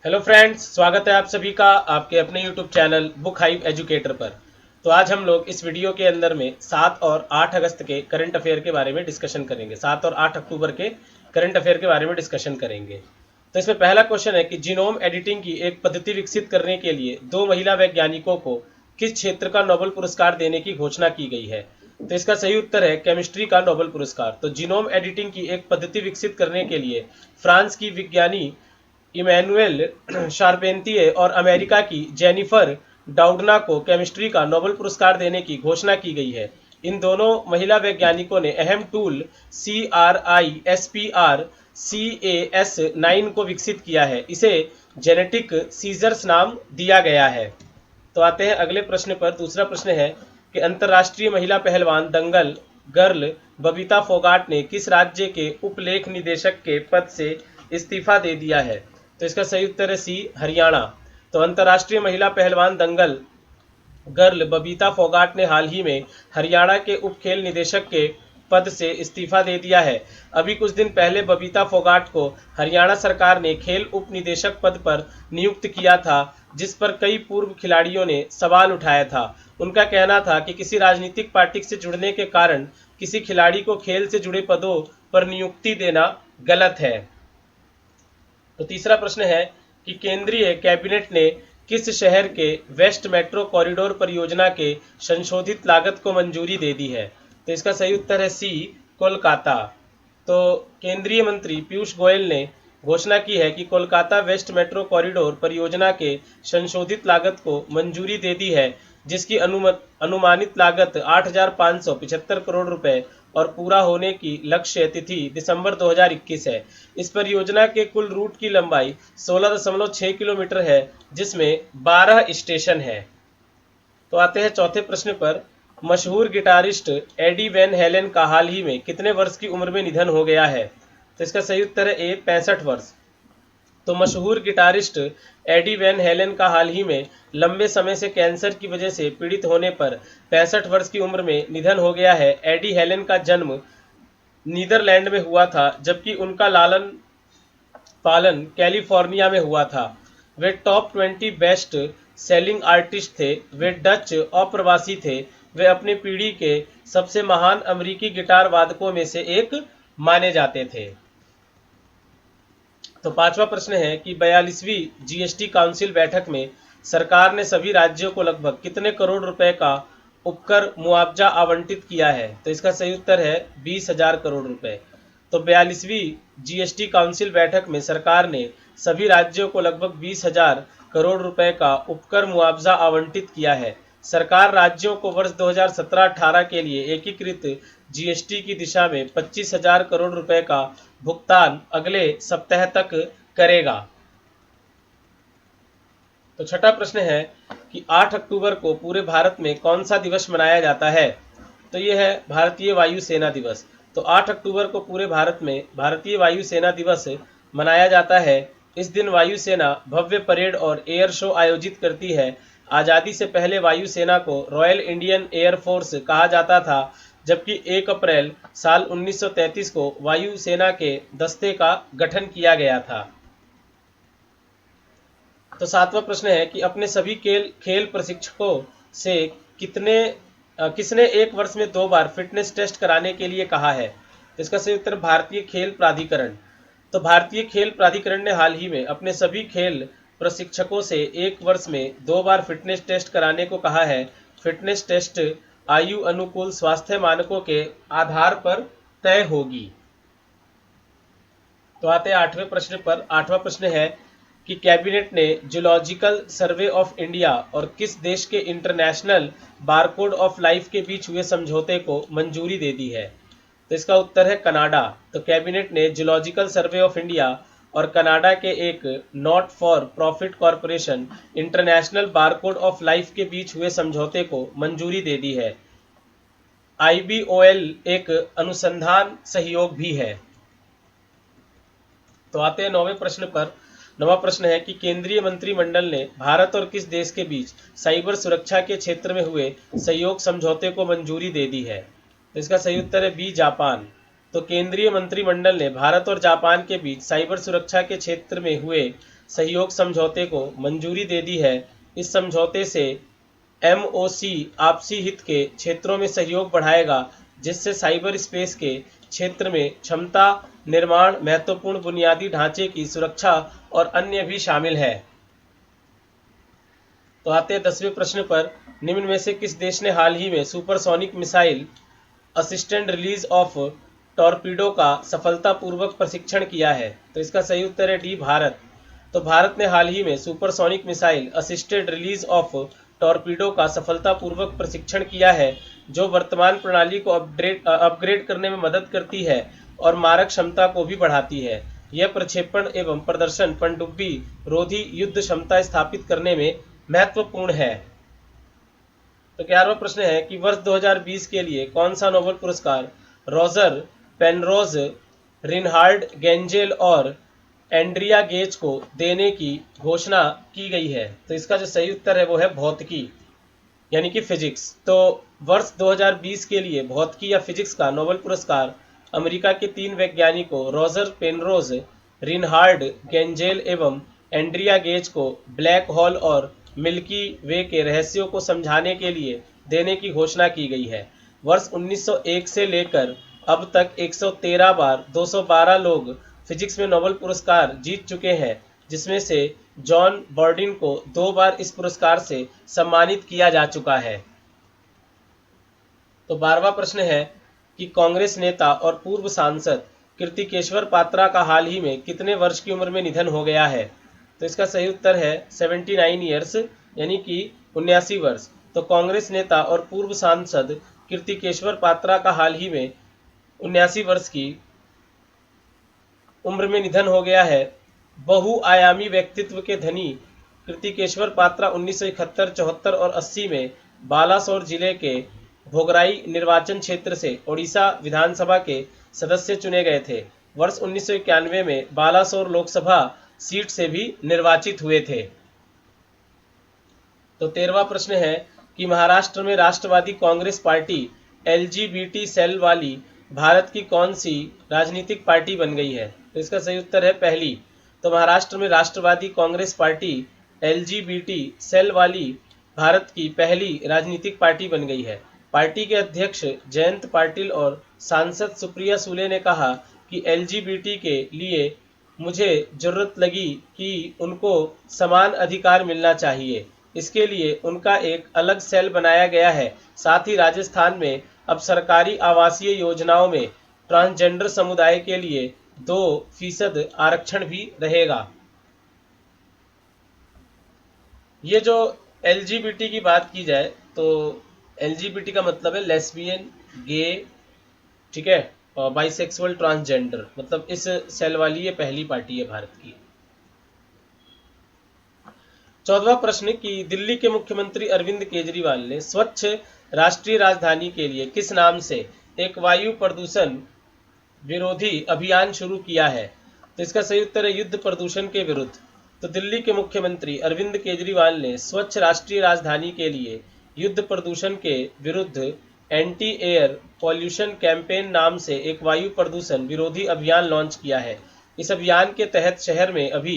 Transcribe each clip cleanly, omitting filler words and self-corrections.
Hello friends, स्वागत है आप सभी का आपके अपने YouTube channel book hive educator पर। तो आज हम लोग इस वीडियो के अंदर में 7 और 8 अगस्त के करंट अफेयर के बारे में डिस्कशन करेंगे। 7 और 8 अक्टूबर के करंट अफेयर के बारे में डिस्कशन करेंगे। तो इसमें पहला क्वेश्चन है कि जीनोम एडिटिंग की एक पद्धति विकसित करने के लिए दो महिला वैज्ञानिकों को किस क्षेत्र का नोबेल पुरस्कार देने की घोषणा की गई है। तो इसका सही उत्तर है केमिस्ट्री का नोबेल पुरस्कार। तो जीनोम एडिटिंग की एक पद्धति विकसित करने के लिए फ्रांस की विज्ञानी इमैनुएल शारपेंतिये और अमेरिका की जेनिफर डाउडना को केमिस्ट्री का नोबेल पुरस्कार देने की घोषणा की गई है। इन दोनों महिला वैज्ञानिकों ने अहम टूल CRISPR CAS9 को विकसित किया है। इसे जेनेटिक सीजर्स नाम दिया गया है। तो आते हैं अगले प्रश्न पर। दूसरा प्रश्न है कि अंतर्राष्ट्रीय महिला पहलवान दंगल गर्ल बबीता फोगाट ने किस राज्य के उपलेख निदेशक के पद से इस्तीफा दे दिया है। तो इसका सही उत्तर है सी, हरियाणा। तो अंतर्राष्ट्रीय महिला पहलवान दंगल गर्ल बबीता फोगाट ने हाल ही में हरियाणा के उप खेल निदेशक के पद से इस्तीफा दे दिया है। अभी कुछ दिन पहले बबीता फोगाट को हरियाणा सरकार ने खेल उप निदेशक पद पर नियुक्त किया था, जिस पर कई पूर्व खिलाड़ियों ने सवाल उठाया था। उनका कहना था कि किसी राजनीतिक पार्टी से जुड़ने के कारण किसी खिलाड़ी को खेल से जुड़े पदों पर नियुक्ति देना गलत है। तो तीसरा प्रश्न है कि केंद्रीय कैबिनेट ने किस शहर के वेस्ट मेट्रो कॉरिडोर परियोजना के संशोधित लागत को मंजूरी दे दी है। तो इसका सही उत्तर है सी, कोलकाता। तो केंद्रीय मंत्री पीयूष गोयल ने घोषणा की है कि कोलकाता वेस्ट मेट्रो कॉरिडोर परियोजना के संशोधित लागत को मंजूरी दे दी है, जिसकी अनुमानित लागत 8,575 करोड़ रुपए और पूरा होने की लक्ष्य तिथि दिसंबर 2021 है। इस परियोजना के कुल रूट की लंबाई 16.6 किलोमीटर है, जिसमें 12 स्टेशन है। तो आते हैं चौथे प्रश्न पर। मशहूर गिटारिस्ट एडी वैन हेलन का हाल ही में कितने वर्ष की उम्र में निधन हो गया है। तो इसका सही उत्तर है ए, 65 वर्ष। तो मशहूर गिटारिस्ट एडी वैन हेलन का हाल ही में लंबे समय से कैंसर की वजह से पीड़ित होने पर 65 वर्ष की उम्र में निधन हो गया है। एडी हेलन का जन्म नीदरलैंड में हुआ था, जबकि उनका लालन पालन कैलिफोर्निया में हुआ था। वे टॉप 20 बेस्ट सेलिंग आर्टिस्ट थे। वे डच अप्रवासी थे। वे अपनी पीढ़ी के सबसे महान अमेरिकी गिटार वादकों में से एक माने जाते थे। तो पांचवा प्रश्न है कि 42वीं जीएसटी काउंसिल बैठक में सरकार ने सभी राज्यों को लगभग कितने करोड़ रुपए का उपकर मुआवजा आवंटित किया है। तो इसका सही उत्तर है 20,000 करोड़ रुपए। तो 42वीं जीएसटी काउंसिल बैठक में सरकार ने सभी राज्यों को लगभग 20,000 करोड़ रुपए का उपकर मुआवजा आवंटित किया है। सरकार राज्यों को वर्ष 2017-18 के लिए एकीकृत जीएसटी की दिशा में 25,000 करोड़ रुपए का भुगतान अगले सप्ताह तक करेगा। तो छठा प्रश्न है कि 8 अक्टूबर को पूरे भारत में कौन सा दिवस मनाया जाता है। तो ये है भारतीय वायुसेना दिवस। तो 8 अक्टूबर को पूरे भारत में भारतीय वायुसेना दिवस मनाया जाता है। इस दिन वायुसेना भव्य परेड और एयर शो आयोजित करती है। आज़ादी से पहले वायुसेना को रॉयल इंडियन एयर फोर्स कहा जाता था, जबकि 1 अप्रैल साल 1933 को वायुसेना के दस्ते का गठन किया गया था। तो सातवां प्रश्न है कि अपने सभी खेल प्रशिक्षकों से किसने एक वर्ष में 2 बार फिटनेस टेस्ट कराने के लिए कहा है। तो इसका सही उत्तर भारतीय खेल प्राधिकरण। तो भारतीय खेल प्राधिकरण ने हाल ही में अपने सभी खेल प्रशिक्षकों से एक वर्ष में 2 बार फिटनेस टेस्ट कराने को कहा है। फिटनेस टेस्ट आयु अनुकूल स्वास्थ्य मानकों के आधार पर तय होगी। तो आते हैं आठवें प्रश्न पर। आठवां प्रश्न है कि कैबिनेट ने जूलॉजिकल सर्वे ऑफ इंडिया और किस देश के इंटरनेशनल बारकोड ऑफ लाइफ के बीच हुए समझौते को मंजूरी दे दी है। तो इसका उत्तर है कनाडा। तो कैबिनेट ने जूलॉजिकल सर्वे ऑफ इंडिया और कनाडा के एक not for profit corporation international barcode of life के बीच हुए समझौते को मंजूरी दे दी है। IBOL एक अनुसंधान सहयोग भी है। तो आते हैं नौवें प्रश्न पर। नवा प्रश्न है कि केंद्रीय मंत्रिमंडल ने भारत और किस देश के बीच साइबर सुरक्षा के क्षेत्र में हुए सहयोग समझौते को मंजूरी दे दी है। तो इसका सही उत्तर है बी, जापान। तो केंद्रीय मंत्रिमंडल ने भारत और जापान के बीच साइबर सुरक्षा के क्षेत्र में हुए सहयोग समझौते को मंजूरी दे दी है। इस समझौते से MOC आपसी हित के क्षेत्रों में सहयोग बढ़ाएगा, जिससे साइबर स्पेस के क्षेत्र में क्षमता निर्माण, महत्वपूर्ण बुनियादी ढांचे की सुरक्षा और अन्य भी शामिल है। तो आते हैं 10वें प्रश्न पर। निम्न में से किस देश ने हाल ही में supersonic missile assistant release of torpedo का सफलतापूर्वक प्रशिक्षण किया है? तो इसका सही उत्तर है डी, भारत। तो भारत ने हाल ही में supersonic missile assisted release of torpedo का सफलतापूर्वक प्रशिक्षण किया है, जो वर्तमान प्रणाली को अपग्रेड करने में मदद करती है और मारक क्षमता को भी बढ़ाती है। यह प्रक्षेपण एवं प्रदर्शन पनडुब्बी रोधी युद्ध क्षमता स्थापित करने में महत्वपूर्ण है। तो 11वां प्रश्न है कि वर्ष 2020 के लिए कौन सा नोबेल पुरस्कार रॉजर पेनरोज, रिनहार्ड गेंजेल और एंड्रिया गेज को देने की घोषणा की गई है? तो इसका जो सही उत्तर है वो है भौतिकी, यानी कि फिजिक्स। तो वर्ष 2020 के लिए भौतिकी या फिजिक्स का नोबेल पुरस्कार अमेरिका के 3 वैज्ञानिकों रॉजर पेनरोज, रिनहार्ड गेंजेल एवं एंड्रिया गेज को ब्लैक होल और मिल्की वे के रहस्यों को समझाने के लिए देने की घोषणा की गई है। वर्ष 1901 से लेकर अब तक 113 बार 212 लोग फिजिक्स में नोबेल पुरस्कार जीत चुके हैं, जिसमें से जॉन बॉर्डिन को 2 बार इस पुरस्कार से सम्मानित किया जा चुका है। तो 12वां प्रश्न है कि कांग्रेस नेता और पूर्व सांसद कीर्तिकेश्वर पात्रा का हाल ही में कितने वर्ष की उम्र में निधन हो गया है? तो इसका सही उत्तर है 79 ईयर्स, यानी कि 79 वर्ष। तो कांग्रेस नेता और पूर्व सांसद कीर्तिकेश्वर पात्रा का हाल ही में 79 वर्ष की उम्र में निधन हो गया है। बहुआयामी व्यक्तित्व के धनी कीर्तिकेश्वर पात्रा 1971, 74 और 80 में बालासोर जिले के भोगराई निर्वाचन क्षेत्र से ओडिशा विधानसभा के सदस्य चुने गए थे। वर्ष 1991 में बालासोर लोकसभा सीट से भी निर्वाचित हुए थे। तो 13वां प्रश्न है कि महाराष्ट्र में राष्ट्रवादी कांग्रेस पार्टी LGBT सेल वाली भारत की कौन सी राजनीतिक पार्टी बन गई है? तो इसका सही उत्तर है पहली। तो महाराष्ट्र में राष्ट्रवादी कांग्रेस पार्टी LGBT सेल वाली भारत की पहली राजनीतिक पार्टी बन गई है। पार्टी के अध्यक्ष जयंत पाटिल और सांसद सुप्रिया सुले ने कहा कि LGBT के लिए मुझे जरूरत लगी कि उनको समान अधिकार मिलना चाहिए, इसके लिए उनका एक अलग सेल बनाया गया है। साथ ही राजस्थान में अब सरकारी आवासीय योजनाओं में ट्रांसजेंडर समुदाय के लिए 2% आरक्षण भी रहेगा। ये जो LGBT की बात की जाए तो LGBT का मतलब है लेस्बियन, गे, ठीक है, और बाइसेक्सुअल, ट्रांसजेंडर, मतलब इस सेल वाली ये पहली पार्टी है भारत की। 14वां प्रश्न कि दिल्ली के मुख्यमंत्री अरविंद केजरीवाल ने स्वच्छ राष्ट्रीय राजधानी के लिए किस नाम से एक वायु प्रदूषण विरोधी अभियान शुरू किया है? तो इसका सही उत्तर है युद्ध प्रदूषण के विरुद्ध। तो दिल्ली के मुख्यमंत्री अरविंद केजरीवाल ने स्वच्छ राष्ट्रीय राजधानी के लिए युद्ध प्रदूषण के विरुद्ध एंटी एयर पॉल्यूशन कैंपेन नाम से एक वायु प्रदूषण विरोधी अभियान लॉन्च किया है। इस अभियान के तहत शहर में अभी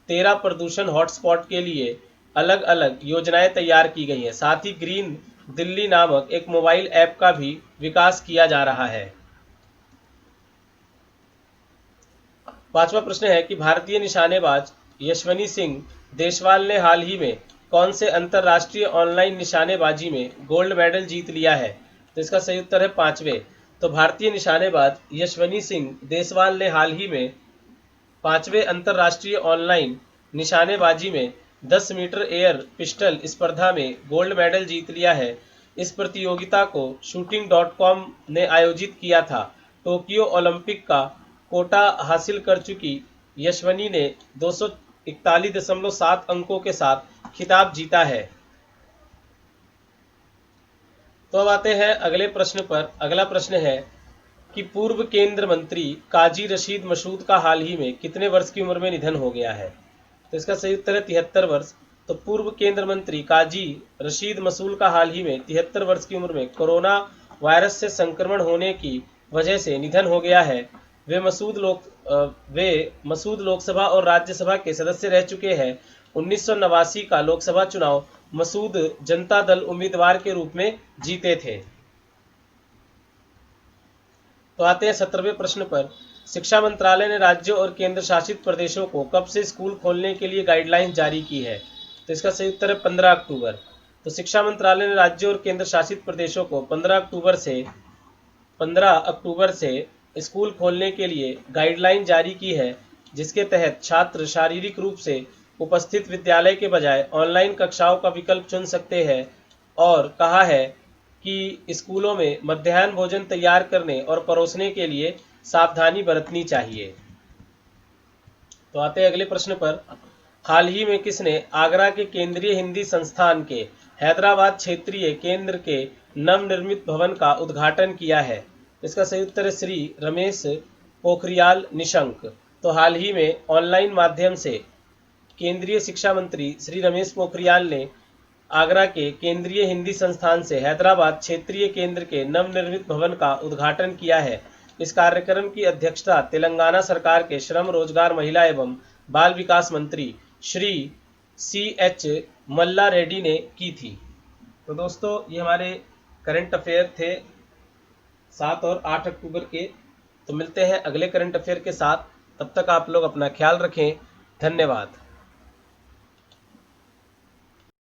13 प्रदूषण हॉटस्पॉट के लिए अलग अलग योजनाएं तैयार की गई हैं। साथ ही ग्रीन दिल्ली नामक एक मोबाइल ऐप का भी विकास किया जा रहा है। 5वां प्रश्न है कि भारतीय निशानेबाज यशवनी सिंह देशवाल ने हाल ही में कौन से अंतर्राष्ट्रीय ऑनलाइन निशानेबाजी में गोल्ड मेडल जीत लिया है? तो इसका सही उत्तर है 5वें। तो भारतीय निशानेबाज यशवनी सिंह देशवाल ने हाल ही में 5वें अंतर्राष्ट्रीय ऑनलाइन निशानेबाजी में 10 मीटर एयर पिस्टल स्पर्धा में गोल्ड मेडल जीत लिया है। इस प्रतियोगिता को shooting.com ने आयोजित किया था। टोक्यो ओलंपिक का कोटा हासिल कर चुकी यशवनी ने 241.7 अंकों के साथ खिताब जीता है। तो अब आते हैं अगले प्रश्न पर। अगला प्रश्न है कि पूर्व केंद्र मंत्री काजी रशीद मसूद का हाल ही में कितने वर्ष की उम्र में निधन हो गया है? तो इसका सही उत्तर है 73 वर्ष। तो पूर्व केंद्र मंत्री काजी रशीद मसूद का हाल ही में 73 वर्ष की उम्र में कोरोना वायरस से संक्रमण होने की वजह से निधन हो गया है। वे मसूद लोकसभा और राज्यसभा के सदस्य रह चुके हैं। 1989 का लोकसभा चुनाव मसूद जनता दल उम्मीदवार के रूप में जीते थे। तो आते हैं 17वें प्रश्न पर। शिक्षा मंत्रालय ने राज्यों और केंद्र शासित प्रदेशों को कब से स्कूल खोलने के लिए गाइडलाइंस जारी की है? तो इसका सही उत्तर है 15 अक्टूबर। तो शिक्षा मंत्रालय ने राज्यों और केंद्र शासित प्रदेशों को 15 अक्टूबर से स्कूल खोलने के लिए गाइडलाइन जारी की है, जिसके तहत छात्र शारीरिक रूप से उपस्थित विद्यालय के बजाय ऑनलाइन कक्षाओं का विकल्प चुन सकते हैं, और कहा है कि स्कूलों में मध्याह्न भोजन तैयार करने और परोसने के लिए सावधानी बरतनी चाहिए। तो आते हैं अगले प्रश्न पर। हाल ही में किसने आगरा के केंद्रीय हिंदी संस्थान के हैदराबाद क्षेत्रीय केंद्र के नवनिर्मित भवन का उद्घाटन किया है? इसका सही उत्तर है श्री रमेश पोखरियाल निशंक। तो हाल ही में ऑनलाइन माध्यम से केंद्रीय शिक्षा मंत्री श्री रमेश पोखरियाल ने आगरा के केंद्रीय हिंदी संस्थान से हैदराबाद क्षेत्रीय केंद्र के नवनिर्मित भवन का उद्घाटन किया है। इस कार्यक्रम की अध्यक्षता तेलंगाना सरकार के श्रम रोजगार महिला एवं बाल विकास मंत्री श्री CH मल्ला रेड्डी ने की थी। तो दोस्तों, ये हमारे करंट अफेयर थे 7 और 8 अक्टूबर के। तो मिलते हैं अगले करंट अफेयर के साथ। तब तक आप लोग अपना ख्याल रखें। धन्यवाद।